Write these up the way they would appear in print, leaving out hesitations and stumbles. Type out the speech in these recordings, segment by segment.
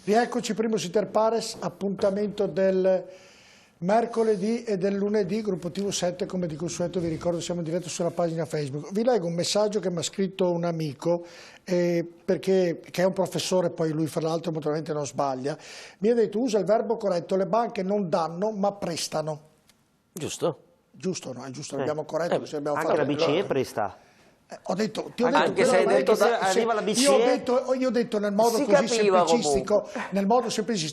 Rieccoci, primo Inter Pares, appuntamento del mercoledì e del lunedì, gruppo TV7, come di consueto vi ricordo siamo in diretta sulla pagina Facebook. Vi leggo un messaggio che mi ha scritto un amico, che è un professore, poi lui fra l'altro naturalmente non sbaglia, mi ha detto usa il verbo corretto, le banche non danno ma prestano. Giusto? Giusto, no? È giusto, l'abbiamo corretto. Anche la BCE presta. Ho detto, ti ho detto, anche se hai detto arriva la BCE, io ho detto nel modo così semplicistico,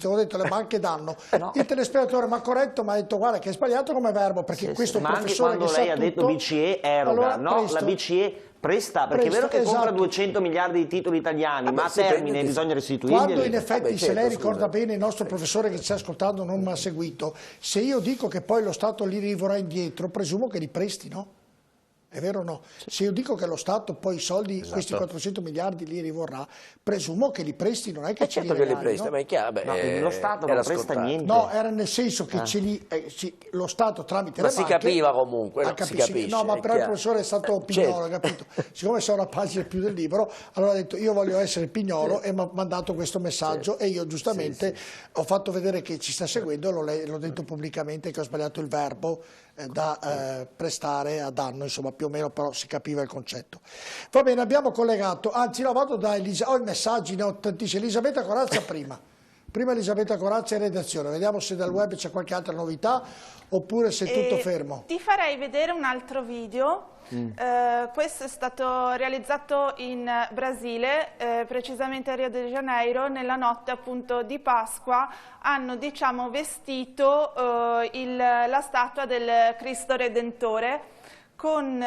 ho detto le banche danno. No. Il telespettatore mi ha corretto, mi ha detto guarda che è sbagliato come verbo, perché questo ma professore anche quando lei ha detto BCE eroga, allora, no, la BCE presta, perché è vero che compra 200 miliardi di titoli italiani, ma a termine bisogna restituirli. Quando in effetti, se lei ricorda bene, il nostro professore che ci sta ascoltando non mi ha seguito, se io dico che poi lo Stato li rivorrà indietro, presumo che li presti, no? È vero o no? Se io dico che lo Stato poi i soldi, questi 400 miliardi li rivorrà, presumo che li presti, non è che ce li regali, li presta, no? Ma è chiaro, lo Stato non presta niente. No, era nel senso che lo Stato tramite le banche... Ma si capiva comunque, si capisce. No, ma però il professore è stato Pignolo, capito? Siccome c'è una pagina più del libro, allora ha detto io voglio essere Pignolo e mi ha mandato questo messaggio e io giustamente ho fatto vedere che ci sta seguendo e l'ho detto pubblicamente che ho sbagliato il verbo da prestare a danno, insomma più o meno, però si capiva il concetto. Va bene, abbiamo collegato, anzi no, vado da ho i messaggi, ne ho tantissimi. Elisabetta Corazza prima Elisabetta Corazza in redazione, vediamo se dal web c'è qualche altra novità oppure se è tutto fermo. Ti farei vedere un altro video. Questo è stato realizzato in Brasile, precisamente a Rio de Janeiro, nella notte appunto di Pasqua. Hanno vestito la statua del Cristo Redentore con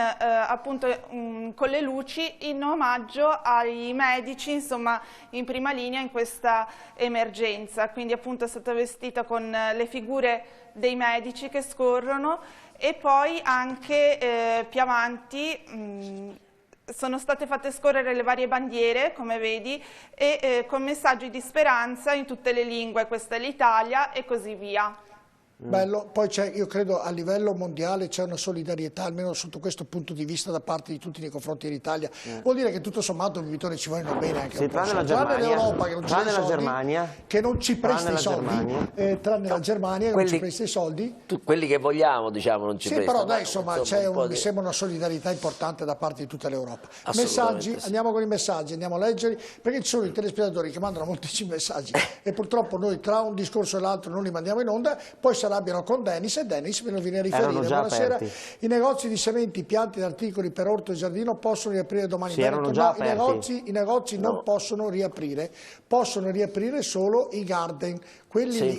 con le luci in omaggio ai medici, insomma, in prima linea in questa emergenza. Quindi appunto è stata vestita con le figure dei medici che scorrono e poi anche più avanti sono state fatte scorrere le varie bandiere, come vedi, e con messaggi di speranza in tutte le lingue, questa è l'Italia e così via. Bello, poi io credo a livello mondiale c'è una solidarietà, almeno sotto questo punto di vista, da parte di tutti nei confronti dell'Italia. Vuol dire che tutto sommato i Vittoria ci vogliono bene anche un po'. Tranne la Germania, che non ci presta i soldi, tranne la Germania che non ci presta i soldi. Quelli che vogliamo, diciamo, non ci prestano. Sì, però dai, insomma, mi sembra una solidarietà importante da parte di tutta l'Europa. Messaggi, andiamo con i messaggi, andiamo a leggerli, perché ci sono i telespettatori che mandano moltissimi messaggi e purtroppo noi tra un discorso e l'altro non li mandiamo in onda, poi si arrabbiano con Dennis e Dennis me lo viene a riferire. Buonasera. Aperti. I negozi di sementi, piante ed articoli per orto e giardino possono riaprire domani. Sì, erano già aperti. I negozi non possono riaprire solo i garden. Quelli,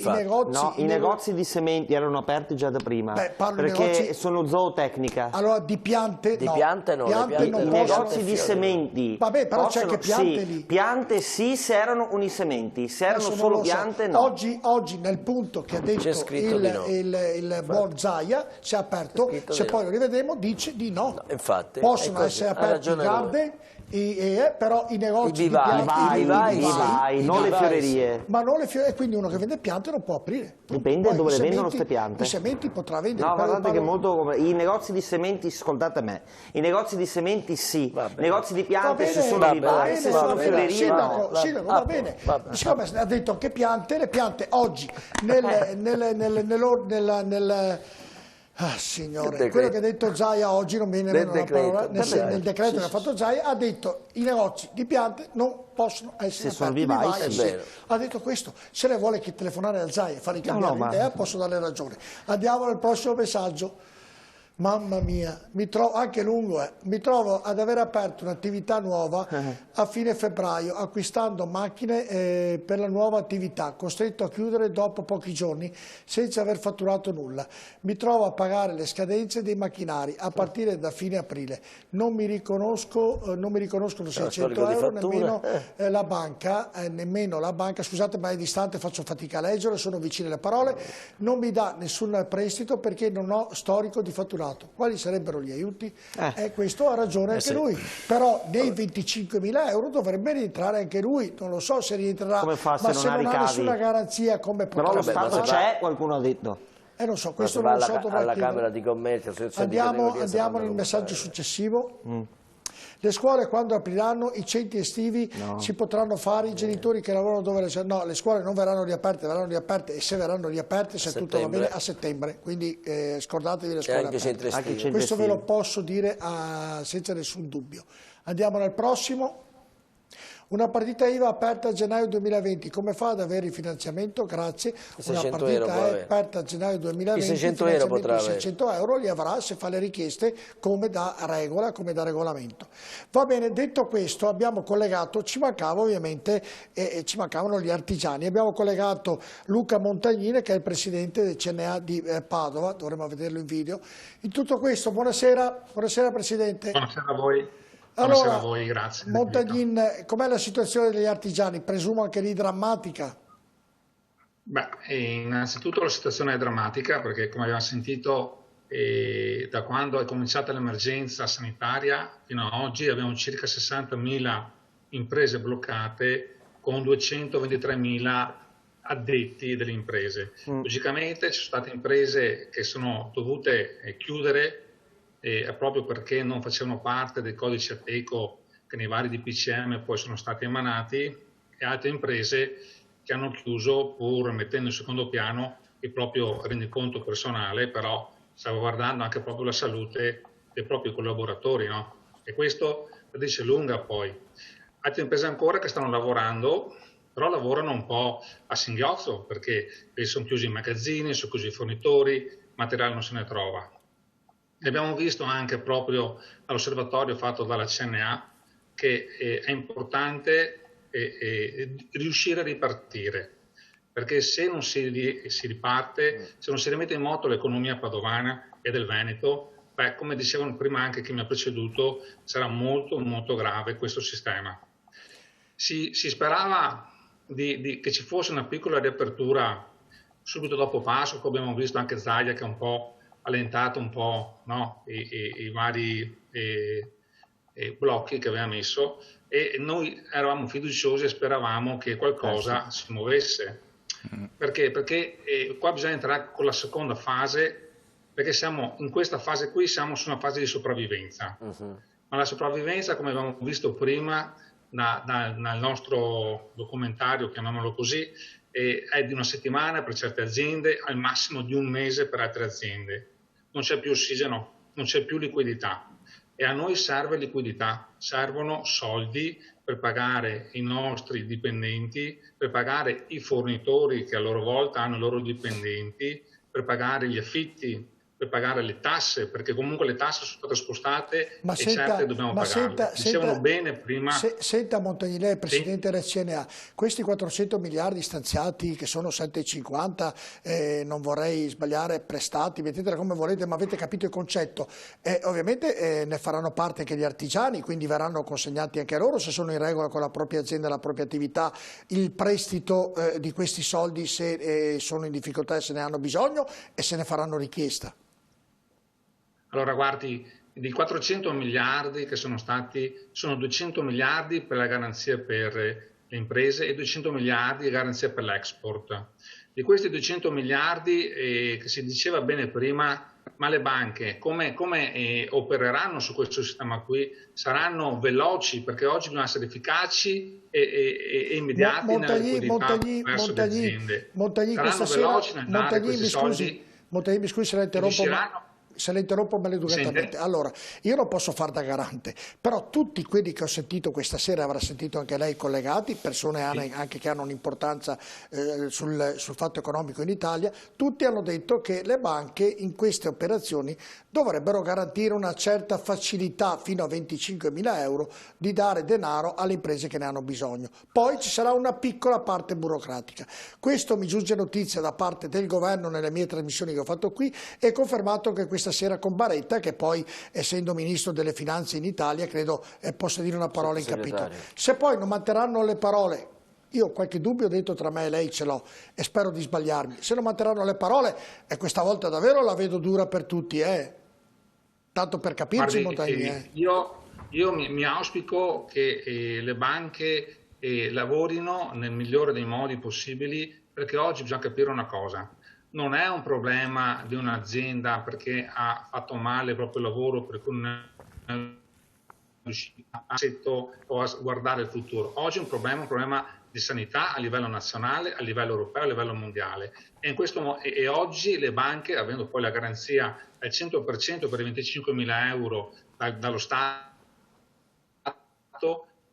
i negozi di sementi erano aperti già da prima, perché sono zootecnica. Allora di piante no. Piante I negozi di sementi. Vabbè, però c'è anche piante lì. Piante sì, se erano unisementi, se erano solo piante no. Oggi nel punto che ha detto il buon Zaia si è aperto, se poi lo rivedremo dice di no. Infatti, possono essere aperti i garden, però i negozi di piante, non le fiorerie. Ma non le fiorerie, quindi uno che vende piante non può aprire. Dipende dove le vendono queste piante. I sementi potrà vendere. No, guardate che molto. I negozi di sementi, ascoltate me, i negozi di sementi sì, i negozi di piante se sono vivai, se sono fiorerie no. Sindaco, va bene. Siccome ha detto anche piante, le piante oggi signore, quello che ha detto Zaia oggi non viene nemmeno una parola, nel decreto che ha fatto Zaia ha detto i negozi di piante non possono essere aperti. Ha detto questo, se lei vuole telefonare a Zaia e fargli cambiare l'idea posso darle ragione. Andiamo al prossimo messaggio. Mamma mia, mi trovo anche lungo, mi trovo ad aver aperto un'attività nuova a fine febbraio, acquistando macchine per la nuova attività, costretto a chiudere dopo pochi giorni senza aver fatturato nulla. Mi trovo a pagare le scadenze dei macchinari a partire da fine aprile. Non mi riconoscono 600 euro, nemmeno la banca, scusate ma è distante, faccio fatica a leggere, sono vicine alle parole, non mi dà nessun prestito perché non ho storico di fatturato. Quali sarebbero gli aiuti? Questo ha ragione anche lui, però nei 25.000 euro dovrebbe rientrare anche lui, non lo so se rientrerà, come fa, ma se non ha ricavi? Nessuna garanzia come potrà. Però lo Stato c'è, qualcuno ha detto. Non so, questo non lo so. Alla Camera di Commercio, andiamo nel messaggio successivo. Le scuole quando apriranno, i centri estivi si potranno fare, i genitori che lavorano dove no, le scuole non verranno riaperte e se verranno riaperte, se tutto va bene, a settembre, quindi scordatevi le scuole aperte. Questo ve lo posso dire senza nessun dubbio. Andiamo nel prossimo. Una partita IVA aperta a gennaio 2020, come fa ad avere il finanziamento? Grazie. Una partita è aperta a gennaio 2020, 600 euro potrà 600 euro li avrà se fa le richieste come da regola, come da regolamento. Va bene, detto questo abbiamo collegato, ci mancava ovviamente, ci mancavano gli artigiani, abbiamo collegato Luca Montagnini che è il presidente del CNA di Padova, dovremmo vederlo in video. In tutto questo, buonasera Presidente. Buonasera a voi. Allora, a voi, grazie. Montagnin, com'è la situazione degli artigiani? Presumo anche lì drammatica? Beh, innanzitutto la situazione è drammatica perché, come abbiamo sentito, da quando è cominciata l'emergenza sanitaria fino ad oggi abbiamo circa 60.000 imprese bloccate con 223.000 addetti delle imprese. Logicamente ci sono state imprese che sono dovute chiudere proprio perché non facevano parte dei codici Ateco che nei vari DPCM poi sono stati emanati, e altre imprese che hanno chiuso pur mettendo in secondo piano il proprio rendiconto personale, però salvaguardando anche proprio la salute dei propri collaboratori, no? E questo la dice lunga poi. Altre imprese ancora che stanno lavorando, però lavorano un po' a singhiozzo perché sono chiusi i magazzini, sono chiusi i fornitori, materiale non se ne trova. Abbiamo visto anche proprio all'osservatorio fatto dalla CNA che è importante riuscire a ripartire, perché se non si riparte, se non si rimette in moto l'economia padovana e del Veneto, beh, come dicevano prima anche chi mi ha preceduto, sarà molto molto grave questo sistema. Si sperava che ci fosse una piccola riapertura subito dopo Pasqua, come abbiamo visto anche Zaia che è un po' allentato un po', no? i vari blocchi che aveva messo, e noi eravamo fiduciosi e speravamo che qualcosa si muovesse. Perché? Perché qua bisogna entrare con la seconda fase, perché siamo in questa fase qui, siamo su una fase di sopravvivenza. Ma la sopravvivenza, come abbiamo visto prima nel nostro documentario, chiamiamolo così, è di una settimana per certe aziende, al massimo di un mese per altre aziende. Non c'è più ossigeno, non c'è più liquidità, e a noi serve liquidità, servono soldi per pagare i nostri dipendenti, per pagare i fornitori che a loro volta hanno i loro dipendenti, per pagare gli affitti, per pagare le tasse, perché comunque le tasse sono state spostate e certe dobbiamo pagarle. Dicevano bene prima. Senta Montagnini, lei è presidente del CNA, questi 400 miliardi stanziati che sono 7,50, non vorrei sbagliare, prestati, mettetela come volete, ma avete capito il concetto. Ovviamente ne faranno parte anche gli artigiani, quindi verranno consegnati anche loro, se sono in regola con la propria azienda e la propria attività, il prestito di questi soldi se sono in difficoltà e se ne hanno bisogno, e se ne faranno richiesta. Allora guardi, di 400 miliardi che sono stati, sono 200 miliardi per la garanzia per le imprese e 200 miliardi di garanzia per l'export. Di questi 200 miliardi che si diceva bene prima, ma le banche come opereranno su questo sistema qui? Saranno veloci, perché oggi bisogna essere efficaci e immediati nella liquidità verso le aziende. Saranno veloci nel dare questi soldi. Montagnini, mi scusi se la interrompo, se le interrompo maleducatamente. Allora, io non posso far da garante, però tutti quelli che ho sentito questa sera, avrà sentito anche lei collegati, persone anche che hanno un'importanza sul fatto economico in Italia, tutti hanno detto che le banche in queste operazioni dovrebbero garantire una certa facilità fino a 25.000 euro di dare denaro alle imprese che ne hanno bisogno. Poi ci sarà una piccola parte burocratica. Questo mi giunge notizia da parte del governo nelle mie trasmissioni che ho fatto qui, e confermato che questa sera con Baretta, che poi essendo ministro delle finanze in Italia credo possa dire una parola in capitolo. Se poi non manterranno le parole, io qualche dubbio dentro tra me e lei ce l'ho e spero di sbagliarmi, se non manterranno le parole, e questa volta davvero la vedo dura per tutti, tanto per capirci. Montagnini. Io mi auspico che le banche lavorino nel migliore dei modi possibili, perché oggi bisogna capire una cosa: non è un problema di un'azienda perché ha fatto male il proprio lavoro, per cui non è o a guardare il futuro. Oggi è un problema di sanità a livello nazionale, a livello europeo, a livello mondiale. E oggi le banche, avendo poi la garanzia al 100% per i 25.000 euro dallo Stato,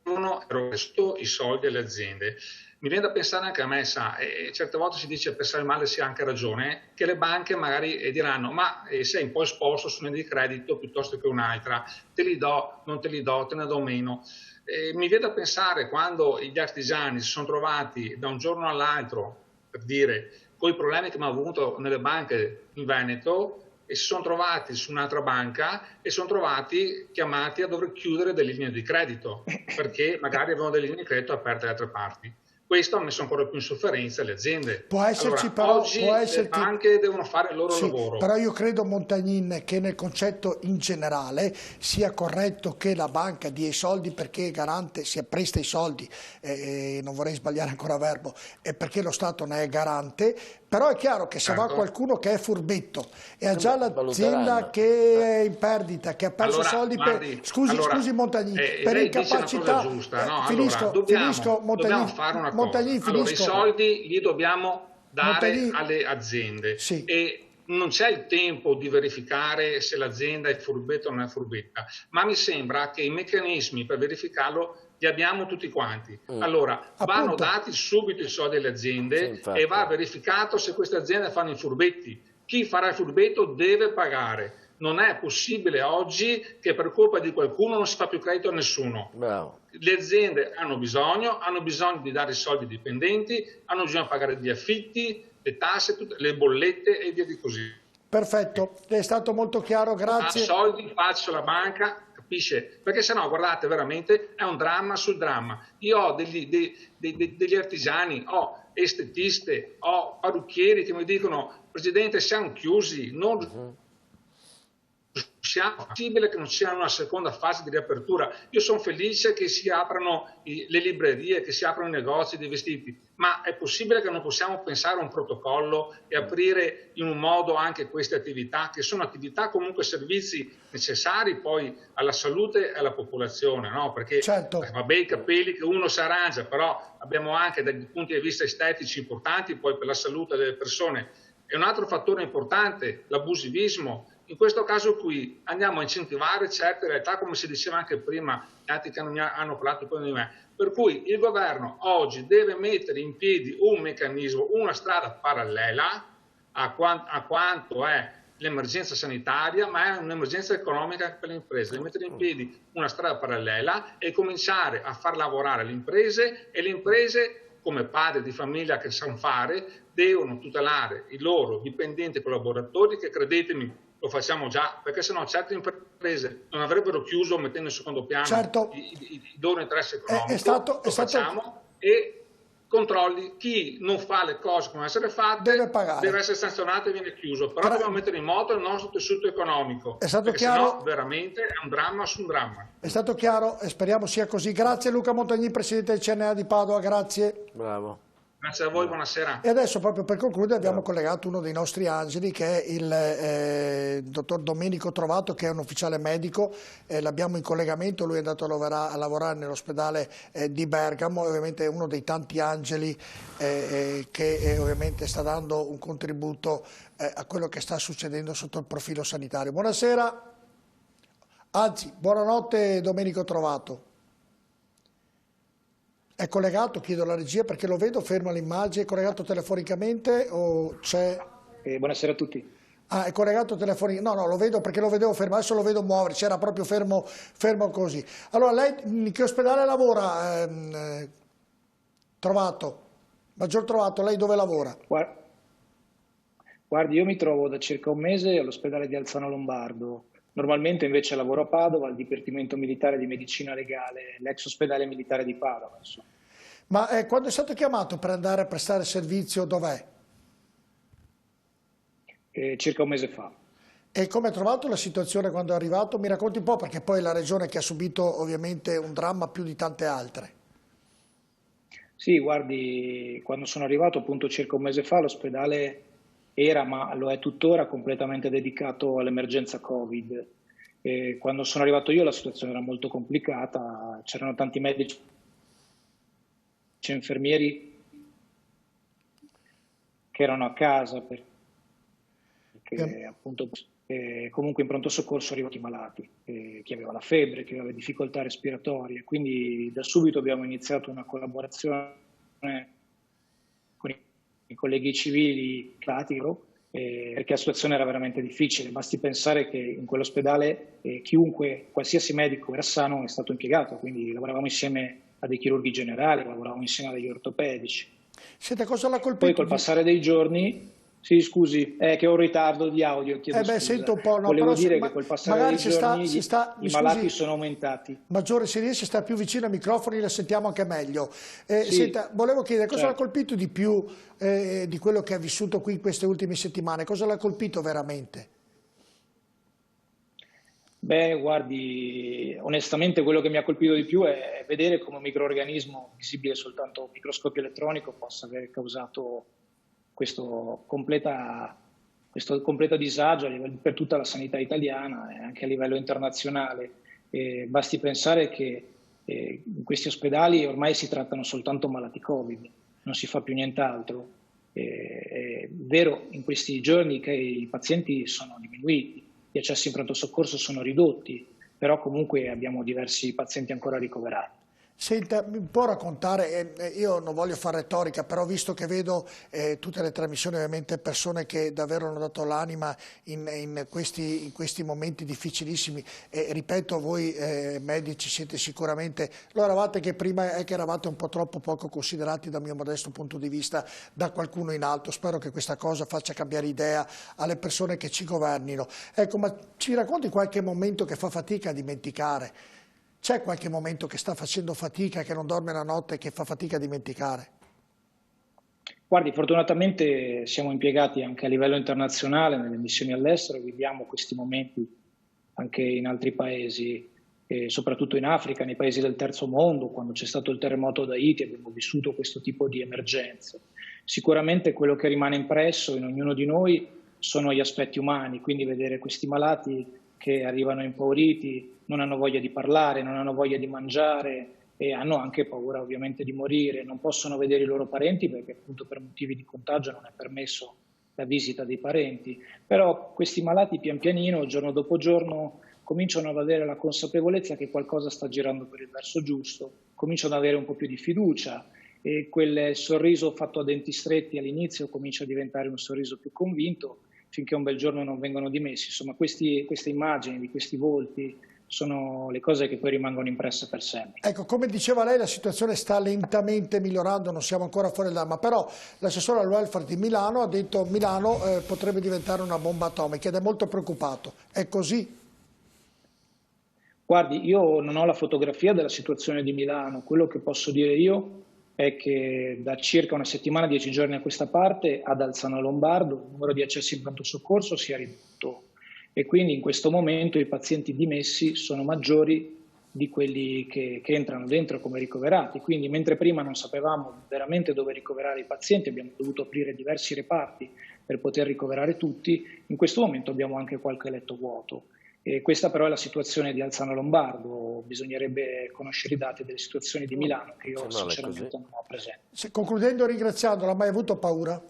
devono erogare i soldi alle aziende. Mi viene da pensare anche a me, certe volte si dice pensare male sia anche ragione, che le banche magari diranno ma sei un po' esposto su un'linea di credito piuttosto che un'altra, te li do, non te li do, te ne do meno. Mi viene da pensare quando gli artigiani si sono trovati da un giorno all'altro, per dire, con i problemi che abbiamo avuto nelle banche in Veneto, e si sono trovati su un'altra banca e sono trovati chiamati a dover chiudere delle linee di credito, perché magari avevano delle linee di credito aperte da altre parti. Questo ha messo ancora più in sofferenza le aziende. Può esserci, però, oggi le banche devono fare il loro lavoro. Però io credo, Montagnin, che nel concetto in generale sia corretto che la banca dia i soldi perché è garante, si presta i soldi, non vorrei sbagliare ancora verbo, perché lo Stato ne è garante. Però è chiaro che se va qualcuno che è furbetto e ha già l'azienda che è in perdita, che ha perso soldi per... Scusi Montagnin, per incapacità... Finisco, dobbiamo fare una cosa. Allora, i soldi li dobbiamo dare alle aziende e non c'è il tempo di verificare se l'azienda è furbetta o non è furbetta, ma mi sembra che i meccanismi per verificarlo li abbiamo tutti quanti. Allora, vanno dati subito i soldi alle aziende e va verificato se queste aziende fanno i furbetti. Chi farà il furbetto deve pagare. Non è possibile oggi che per colpa di qualcuno non si fa più credito a nessuno. Bravo. Le aziende hanno bisogno di dare i soldi ai dipendenti, hanno bisogno di pagare gli affitti, le tasse, le bollette e via di così. Perfetto, è stato molto chiaro, grazie. Soldi faccio la banca, capisce? Perché sennò, guardate, veramente è un dramma sul dramma. Io ho degli artigiani, ho estetiste, ho parrucchieri che mi dicono: Presidente, siamo chiusi, non è possibile che non sia una seconda fase di riapertura. Io sono felice che si aprano le librerie, che si aprano i negozi di vestiti, ma è possibile che non possiamo pensare a un protocollo e aprire in un modo anche queste attività, che sono attività comunque servizi necessari poi alla salute e alla popolazione, no? Perché vabbè, i capelli che uno si arrangia, però abbiamo anche dai punti di vista estetici importanti poi per la salute delle persone. E un altro fattore importante, l'abusivismo. In questo caso qui andiamo a incentivare certe realtà, come si diceva anche prima, gli altri che hanno parlato prima di me. Per cui il governo oggi deve mettere in piedi un meccanismo, una strada parallela a quanto è l'emergenza sanitaria, ma è un'emergenza economica per le imprese. Deve mettere in piedi una strada parallela e cominciare a far lavorare le imprese, e le imprese, come padri di famiglia che sanno fare, devono tutelare i loro dipendenti e collaboratori, che credetemi lo facciamo già, perché sennò certe imprese non avrebbero chiuso mettendo in secondo piano i loro interessi economici. Lo facciamo e controlli chi non fa le cose come essere fatte, deve essere sanzionato e viene chiuso. Però dobbiamo mettere in moto il nostro tessuto economico, perché sennò veramente è un dramma su un dramma. È stato chiaro e speriamo sia così. Grazie Luca Montagnin, Presidente del CNA di Padova, grazie. Bravo. Grazie a voi, buonasera. E adesso, proprio per concludere, abbiamo collegato uno dei nostri angeli, che è il dottor Domenico Trovato, che è un ufficiale medico. L'abbiamo in collegamento, lui è andato a lavorare nell'ospedale di Bergamo, ovviamente è uno dei tanti angeli che ovviamente sta dando un contributo a quello che sta succedendo sotto il profilo sanitario. Buonasera, anzi, buonanotte Domenico Trovato. È collegato, chiedo alla regia perché lo vedo, ferma l'immagine, è collegato telefonicamente o c'è... Buonasera a tutti. Ah, è collegato telefonicamente, no, lo vedo perché lo vedevo fermo, adesso lo vedo muoversi, era proprio fermo così. Allora, lei in che ospedale lavora, Trovato? Maggior Trovato, lei dove lavora? Guardi, io mi trovo da circa un mese all'ospedale di Alzano Lombardo. Normalmente invece lavoro a Padova, al Dipartimento Militare di Medicina Legale, l'ex ospedale militare di Padova. Insomma. Ma quando è stato chiamato per andare a prestare servizio, dov'è? Circa un mese fa. E come ha trovato la situazione quando è arrivato? Mi racconti un po', perché poi è la regione che ha subito ovviamente un dramma più di tante altre. Sì, guardi, quando sono arrivato appunto circa un mese fa l'ospedale era, ma lo è tuttora, completamente dedicato all'emergenza Covid. Quando sono arrivato io la situazione era molto complicata, c'erano tanti medici e infermieri che erano a casa perché appunto comunque in pronto soccorso arrivano i malati, chi aveva la febbre, chi aveva difficoltà respiratorie, quindi da subito abbiamo iniziato una collaborazione con i colleghi civili perché la situazione era veramente difficile. Basti pensare che in quell'ospedale qualsiasi medico era sano è stato impiegato, quindi lavoravamo insieme a dei chirurghi generali, lavoravamo insieme a degli ortopedici. Senta, cosa l'ha colpito? Poi col passare dei giorni... Sì, scusi, che ho un ritardo di audio, chiedo scusa. Sento un po', no, volevo dire che col passare dei giorni i malati sono aumentati. Maggiore, se riesce a stare più vicino ai microfoni la sentiamo anche meglio. Senta, volevo chiedere, cosa l'ha colpito di più di quello che ha vissuto qui in queste ultime settimane? Cosa l'ha colpito veramente? Beh, guardi, onestamente quello che mi ha colpito di più è vedere come un microorganismo visibile soltanto al microscopio elettronico possa aver causato questo completo disagio per tutta la sanità italiana e anche a livello internazionale. Basti pensare che in questi ospedali ormai si trattano soltanto malati Covid, non si fa più nient'altro. È vero in questi giorni che i pazienti sono diminuiti, gli accessi in pronto soccorso sono ridotti, però comunque abbiamo diversi pazienti ancora ricoverati. Senta, mi può raccontare, io non voglio fare retorica, però visto che vedo tutte le trasmissioni, ovviamente persone che davvero hanno dato l'anima in questi momenti difficilissimi, ripeto, voi medici siete sicuramente, lo eravate che prima è che eravate un po' troppo poco considerati dal mio modesto punto di vista da qualcuno in alto, spero che questa cosa faccia cambiare idea alle persone che ci governino. Ecco, ma ci racconti qualche momento che fa fatica a dimenticare? C'è qualche momento che sta facendo fatica, che non dorme la notte e che fa fatica a dimenticare? Guardi, fortunatamente siamo impiegati anche a livello internazionale, nelle missioni all'estero, viviamo questi momenti anche in altri paesi, soprattutto in Africa, nei paesi del terzo mondo, quando c'è stato il terremoto ad Haiti abbiamo vissuto questo tipo di emergenze. Sicuramente quello che rimane impresso in ognuno di noi sono gli aspetti umani, quindi vedere questi malati che arrivano impauriti, non hanno voglia di parlare, non hanno voglia di mangiare e hanno anche paura ovviamente di morire, non possono vedere i loro parenti perché appunto per motivi di contagio non è permesso la visita dei parenti, però questi malati pian pianino, giorno dopo giorno, cominciano ad avere la consapevolezza che qualcosa sta girando per il verso giusto, cominciano ad avere un po' più di fiducia e quel sorriso fatto a denti stretti all'inizio comincia a diventare un sorriso più convinto finché un bel giorno non vengono dimessi. Insomma, queste immagini di questi volti sono le cose che poi rimangono impresse per sempre. Ecco, come diceva lei, la situazione sta lentamente migliorando, non siamo ancora fuori dall'arma, però l'assessore al welfare di Milano ha detto che Milano potrebbe diventare una bomba atomica ed è molto preoccupato. È così? Guardi, io non ho la fotografia della situazione di Milano, quello che posso dire io è che da circa una settimana, 10 giorni a questa parte, ad Alzano Lombardo il numero di accessi in pronto soccorso si è ridotto e quindi in questo momento i pazienti dimessi sono maggiori di quelli che entrano dentro come ricoverati. Quindi mentre prima non sapevamo veramente dove ricoverare i pazienti, abbiamo dovuto aprire diversi reparti per poter ricoverare tutti, in questo momento abbiamo anche qualche letto vuoto. E questa però è la situazione di Alzano Lombardo, bisognerebbe conoscere i dati delle situazioni di Milano che io sinceramente non ho presente. Concludendo ringraziandola, ha mai avuto paura?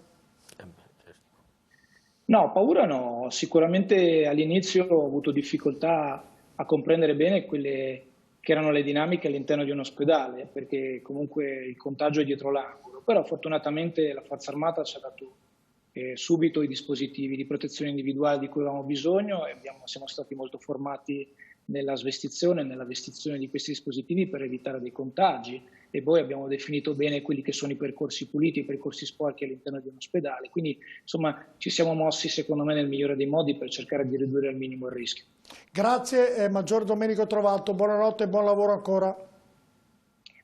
No, paura no, sicuramente all'inizio ho avuto difficoltà a comprendere bene quelle che erano le dinamiche all'interno di un ospedale, perché comunque il contagio è dietro l'angolo, però fortunatamente la Forza Armata ci ha dato subito i dispositivi di protezione individuale di cui avevamo bisogno e siamo stati molto formati nella svestizione di questi dispositivi per evitare dei contagi e poi abbiamo definito bene quelli che sono i percorsi puliti, i percorsi sporchi all'interno di un ospedale, quindi insomma ci siamo mossi secondo me nel migliore dei modi per cercare di ridurre al minimo il rischio. Grazie Maggior Domenico Trovato, buonanotte e buon lavoro ancora.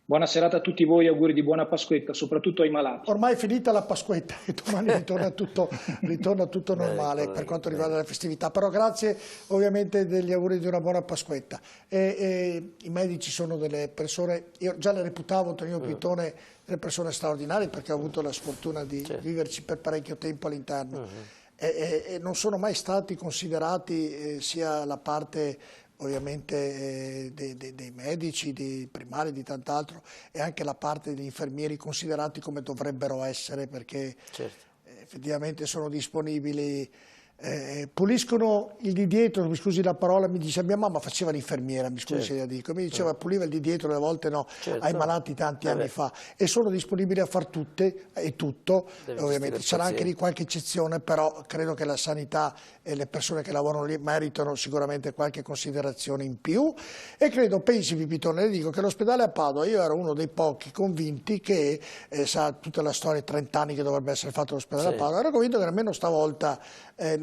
Buona serata a tutti voi, auguri di buona Pasquetta, soprattutto ai malati. Ormai è finita la Pasquetta e domani ritorna tutto normale per quanto riguarda le festività, però grazie ovviamente degli auguri di una buona Pasquetta. I medici sono delle persone, io già le reputavo, Antonino Pitone, delle persone straordinarie perché ho avuto la sfortuna di viverci per parecchio tempo all'interno. E non sono mai stati considerati sia la parte ovviamente dei medici, dei primari, di tant'altro, e anche la parte degli infermieri considerati come dovrebbero essere, perché effettivamente sono disponibili. Puliscono il di dietro, mi scusi la parola, mi dice mia mamma faceva l'infermiera, mi scusi se la dico, mi diceva puliva il di dietro, le volte no, ai malati tanti anni fa, e sono disponibili a far tutte e tutto, ovviamente ci sarà anche lì qualche eccezione, però credo che la sanità e le persone che lavorano lì meritano sicuramente qualche considerazione in più, e credo, pensi Pipitone, le dico che l'ospedale a Padova, io ero uno dei pochi convinti che, sa tutta la storia, 30 anni che dovrebbe essere fatto l'ospedale a Padova, ero convinto che almeno stavolta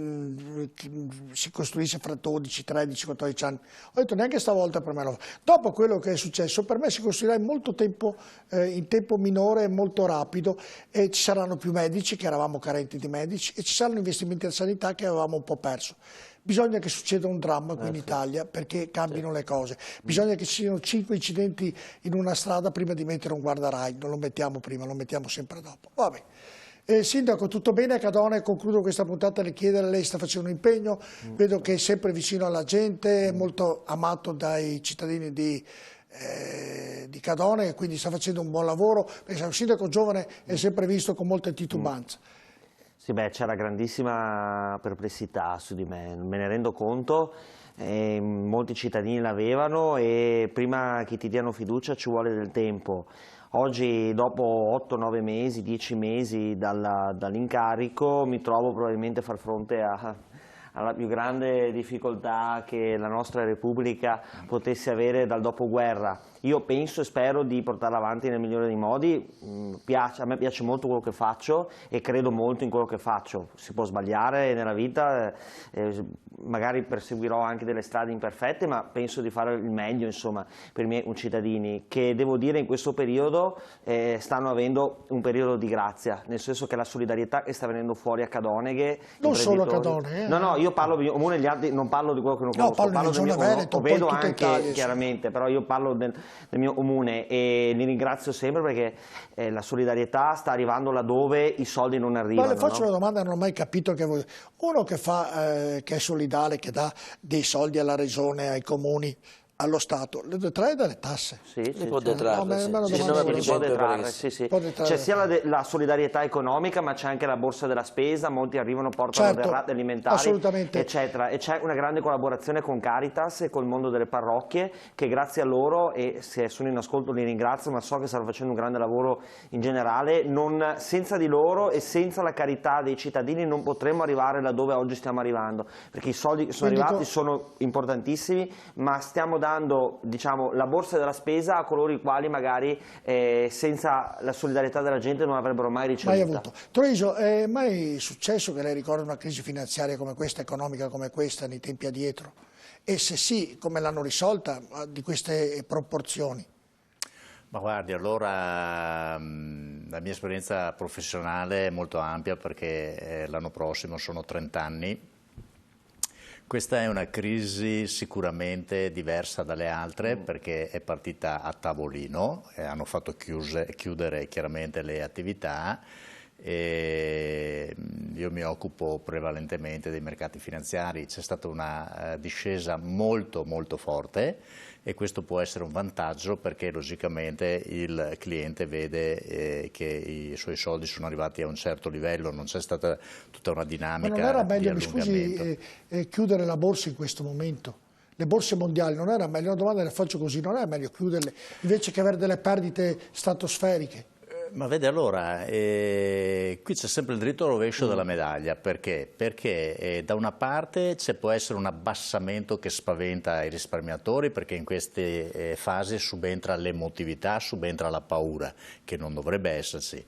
si costruisce fra 12, 13, 14 anni. Ho detto neanche stavolta per me lo fa. Dopo quello che è successo, per me si costruirà in molto tempo, in tempo minore e molto rapido, e ci saranno più medici, che eravamo carenti di medici, e ci saranno investimenti in sanità che avevamo un po' perso. Bisogna che succeda un dramma qui in Italia perché cambino le cose. Bisogna che ci siano 5 incidenti in una strada prima di mettere un guardarai. Non lo mettiamo prima, lo mettiamo sempre dopo. Va bene. Sindaco, tutto bene a Cadone? Concludo questa puntata nel chiedere, lei sta facendo un impegno, vedo che è sempre vicino alla gente, è molto amato dai cittadini di Cadone, quindi sta facendo un buon lavoro, perché un sindaco giovane è sempre visto con molta titubanza. Sì, beh, c'era grandissima perplessità su di me, me ne rendo conto. Molti cittadini l'avevano, e prima che ti diano fiducia ci vuole del tempo. Oggi, dopo 8-9 mesi, 10 mesi dall'incarico, mi trovo probabilmente a far fronte alla più grande difficoltà che la nostra Repubblica potesse avere dal dopoguerra. Io penso e spero di portarla avanti nel migliore dei modi. A me piace molto quello che faccio e credo molto in quello che faccio. Si può sbagliare nella vita, magari perseguirò anche delle strade imperfette, ma penso di fare il meglio, insomma, per i miei cittadini, che devo dire in questo periodo stanno avendo un periodo di grazia, nel senso che la solidarietà che sta venendo fuori a Cadoneghe, non solo a Cadone, no, io parlo di Comune, gli altri non parlo di quello che non conosco, parlo del mio Veneto, lo vedo anche Italia, chiaramente, però io parlo del mio comune, e li ringrazio sempre perché la solidarietà sta arrivando laddove i soldi non arrivano. Ma le faccio una domanda, non ho mai capito che uno che è solidale, che dà dei soldi alla regione, ai comuni, allo Stato, le detrae dalle tasse? Sì, si può detrarre, c'è sia la solidarietà economica, ma c'è anche la borsa della spesa, molti arrivano, portano derrate alimentari, eccetera, e c'è una grande collaborazione con Caritas e col mondo delle parrocchie, che grazie a loro, e se sono in ascolto li ringrazio, ma so che stanno facendo un grande lavoro in generale, senza di loro e senza la carità dei cittadini non potremmo arrivare laddove oggi stiamo arrivando, perché i soldi che sono arrivati sono importantissimi, ma stiamo dando, diciamo, la borsa della spesa a coloro i quali magari senza la solidarietà della gente non avrebbero mai ricevuta. Mai avuto. Treviso, è mai successo che lei ricorda una crisi finanziaria come questa, economica come questa, nei tempi addietro? E se sì, come l'hanno risolta, di queste proporzioni? Ma guardi, allora la mia esperienza professionale è molto ampia, perché l'anno prossimo sono 30 anni. Questa è una crisi sicuramente diversa dalle altre, perché è partita a tavolino, hanno fatto chiudere chiaramente le attività, e io mi occupo prevalentemente dei mercati finanziari. C'è stata una discesa molto molto forte, e questo può essere un vantaggio, perché logicamente il cliente vede che i suoi soldi sono arrivati a un certo livello, non c'è stata tutta una dinamica di allungamento. Ma non era meglio, mi scusi, chiudere la borsa in questo momento? Le borse mondiali, non era meglio? Una domanda le faccio così, non è meglio chiuderle invece che avere delle perdite stratosferiche? Ma vede, allora, qui c'è sempre il dritto rovescio della medaglia. Perché? Perché da una parte può essere un abbassamento che spaventa i risparmiatori, perché in queste fasi subentra l'emotività, subentra la paura, che non dovrebbe esserci.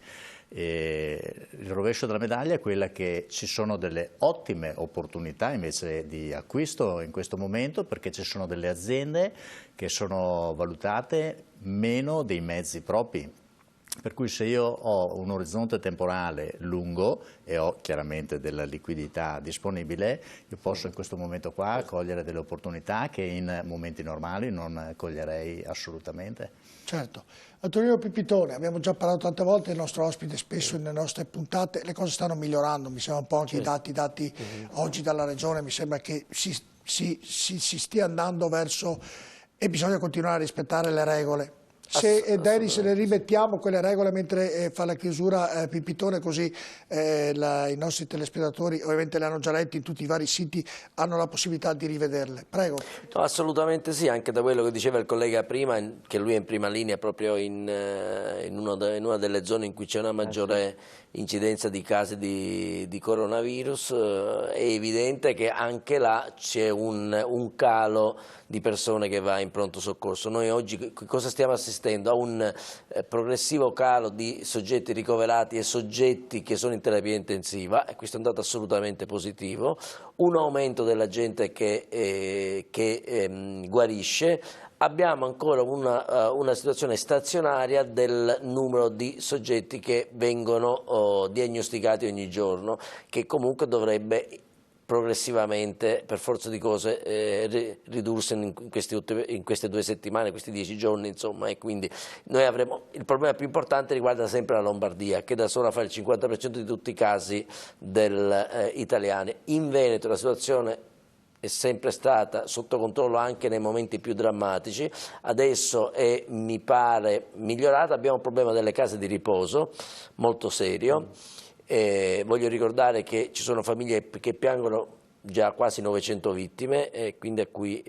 Il rovescio della medaglia è quella che ci sono delle ottime opportunità invece di acquisto in questo momento, perché ci sono delle aziende che sono valutate meno dei mezzi propri. Per cui se io ho un orizzonte temporale lungo e ho chiaramente della liquidità disponibile, io posso in questo momento qua cogliere delle opportunità che in momenti normali non coglierei assolutamente. Certo. Antonino Pipitone, abbiamo già parlato tante volte, il nostro ospite spesso nelle nostre puntate, le cose stanno migliorando, mi sembra un po' anche i dati oggi dalla Regione, mi sembra che si si stia andando verso, e bisogna continuare a rispettare le regole. Se Denis le rimettiamo quelle regole mentre fa la chiusura Pipitone, così i nostri telespettatori ovviamente le hanno già lette in tutti i vari siti, hanno la possibilità di rivederle. Prego. No, assolutamente sì, anche da quello che diceva il collega prima, che lui è in prima linea proprio in una delle zone in cui c'è una maggiore incidenza di casi di coronavirus, è evidente che anche là c'è un calo di persone che va in pronto soccorso. Noi oggi cosa stiamo assistendo? A un progressivo calo di soggetti ricoverati e soggetti che sono in terapia intensiva, e questo è un dato assolutamente positivo, un aumento della gente che guarisce. Abbiamo ancora una situazione stazionaria del numero di soggetti che vengono diagnosticati ogni giorno, che comunque dovrebbe progressivamente, per forza di cose, ridursi in queste 2 settimane, questi 10 giorni, insomma, e quindi noi avremo, il problema più importante riguarda sempre la Lombardia, che da sola fa il 50% di tutti i casi italiani. In Veneto la situazione è sempre stata sotto controllo anche nei momenti più drammatici, adesso è, mi pare, migliorata. Abbiamo un problema delle case di riposo molto serio. Voglio ricordare che ci sono famiglie che piangono già quasi 900 vittime, e quindi a cui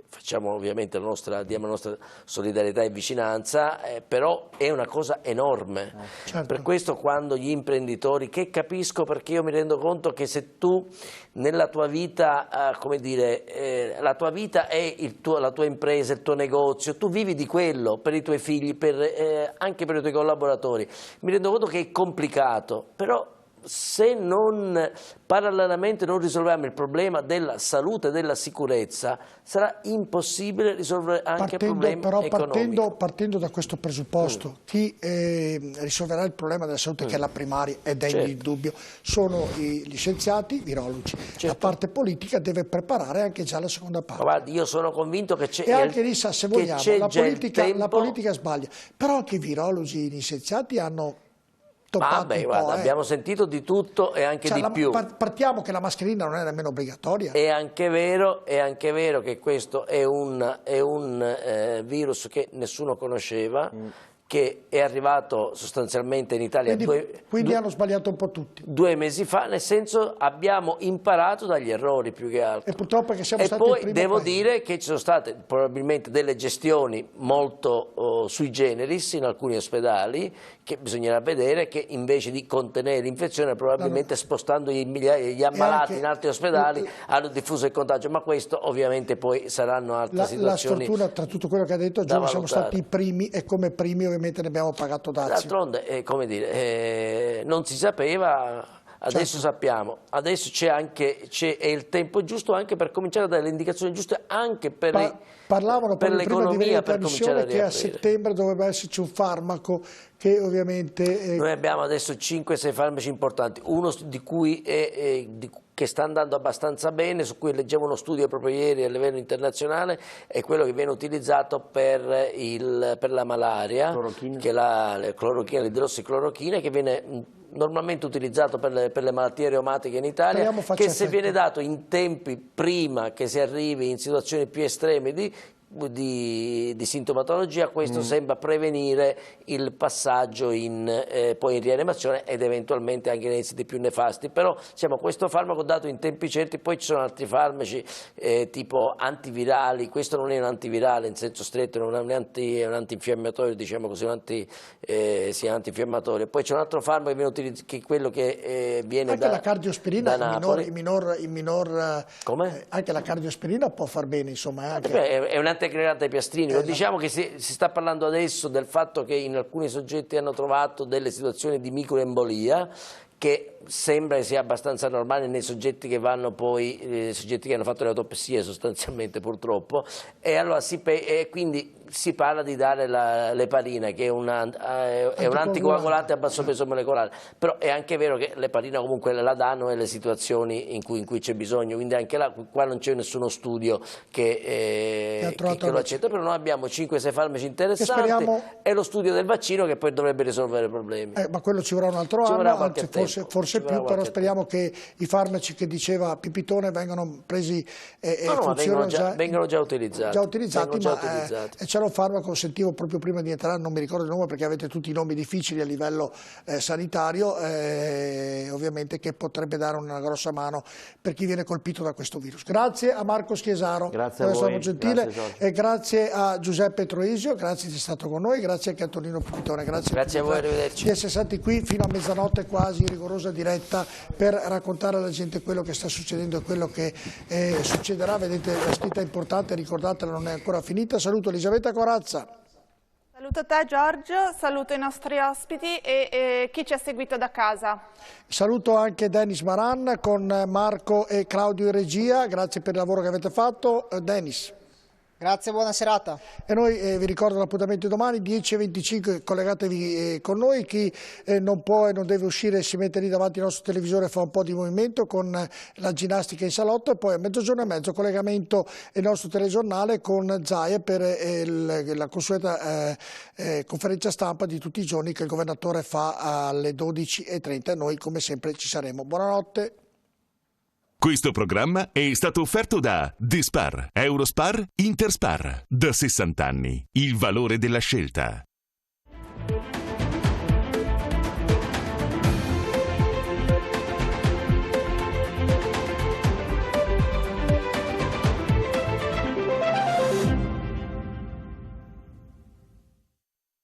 facciamo ovviamente diamo la nostra solidarietà e vicinanza, però è una cosa enorme. Certo. Per questo quando gli imprenditori, che capisco, perché io mi rendo conto che se tu nella tua vita, come dire, la tua vita è la tua impresa, il tuo negozio, tu vivi di quello per i tuoi figli, anche per i tuoi collaboratori, mi rendo conto che è complicato, però se parallelamente non risolviamo il problema della salute e della sicurezza, sarà impossibile risolvere anche il problema economico. Partendo da questo presupposto, chi risolverà il problema della salute, che è la primaria ed è certo. in dubbio, sono gli scienziati, i virologi. Certo. La parte politica deve preparare anche già la seconda parte. Ma guarda, io sono convinto che c'è. E anche lì, se vogliamo, la politica sbaglia, però anche i virologi e gli scienziati hanno guarda, abbiamo sentito di tutto e anche di più. Partiamo che la mascherina non è nemmeno obbligatoria. È anche vero che questo è un virus che nessuno conosceva, che è arrivato sostanzialmente in Italia quindi hanno sbagliato un po' tutti. 2 mesi fa, nel senso abbiamo imparato dagli errori più che altro. E purtroppo che siamo stati poi il primo devo paese. dire che ci sono state probabilmente delle gestioni molto sui generis in alcuni ospedali, che bisognerà vedere, che invece di contenere l'infezione probabilmente spostando gli ammalati in altri ospedali hanno diffuso il contagio, ma questo ovviamente poi saranno altre situazioni. La sfortuna, tra tutto quello che ha detto Giulio, siamo stati i primi, e come primi ovviamente ne abbiamo pagato dazio. D'altronde, come dire, non si sapeva, adesso sappiamo, adesso è il tempo giusto anche per cominciare a dare le indicazioni giuste anche per parlavano per l'economia, per cominciare a che a settembre doveva esserci un farmaco che ovviamente... Noi abbiamo adesso 5-6 farmaci importanti, uno di cui che sta andando abbastanza bene, su cui leggevo uno studio proprio ieri a livello internazionale, è quello che viene utilizzato per la malaria, che è la clorochina, l'idrossiclorochina, che viene normalmente utilizzato per le malattie reumatiche in Italia, che se viene dato in tempi prima che si arrivi in situazioni più estreme di sintomatologia, questo sembra prevenire il passaggio poi in rianimazione ed eventualmente anche in esiti più nefasti. Però questo farmaco dato in tempi certi. Poi ci sono altri farmaci tipo antivirali. Questo non è un antivirale in senso stretto, non è un antinfiammatorio, diciamo così, antinfiammatorio. Poi c'è un altro farmaco che è quello che viene anche la cardiospirina, da Napoli. Anche la cardiospirina può far bene, insomma. È un antiaggregante ai piastrini. Diciamo che si sta parlando adesso del fatto che in alcuni soggetti hanno trovato delle situazioni di microembolia, che sembra che sia abbastanza normale nei soggetti che vanno poi, soggetti che hanno fatto le autopsie sostanzialmente, purtroppo, e allora quindi si parla di dare l'eparina, che è un anticoagulante a basso peso molecolare, però è anche vero che l'eparina comunque la danno nelle situazioni in cui c'è bisogno, quindi anche qua non c'è nessuno studio che lo accetta, però noi abbiamo 5-6 farmaci interessanti e lo studio del vaccino che poi dovrebbe risolvere i problemi. Ma quello ci vorrà un altro anno, anzi forse forse più, però speriamo che i farmaci che diceva Pipitone vengano presi e vengono già utilizzati. C'era un farmaco, sentivo proprio prima di entrare, non mi ricordo il nome perché avete tutti i nomi difficili a livello sanitario, ovviamente che potrebbe dare una grossa mano per chi viene colpito da questo virus. Grazie a Marco Schiesaro, grazie a voi, gentile, e grazie a Giuseppe Troisio, grazie di essere stato con noi, grazie anche a Antonino Pipitone, grazie a voi, arrivederci. Di essere stati qui fino a mezzanotte quasi, in rigorosa diretta, per raccontare alla gente quello che sta succedendo e quello che succederà. Vedete, la scritta è importante, ricordatela, non è ancora finita. Saluto Elisabetta Corazza. Saluto te Giorgio, saluto i nostri ospiti e chi ci ha seguito da casa. Saluto anche Dennis Maran con Marco e Claudio in regia, grazie per il lavoro che avete fatto. Dennis. Grazie, buona serata. E noi vi ricordo l'appuntamento domani 10:25, collegatevi con noi, chi non può e non deve uscire si mette lì davanti al nostro televisore, fa un po' di movimento con la ginnastica in salotto, e poi a mezzogiorno e mezzo collegamento il nostro telegiornale con Zaia per la consueta conferenza stampa di tutti i giorni che il governatore fa alle 12:30, e noi come sempre ci saremo. Buonanotte. Questo programma è stato offerto da Despar, Eurospar, Interspar. Da 60 anni, il valore della scelta.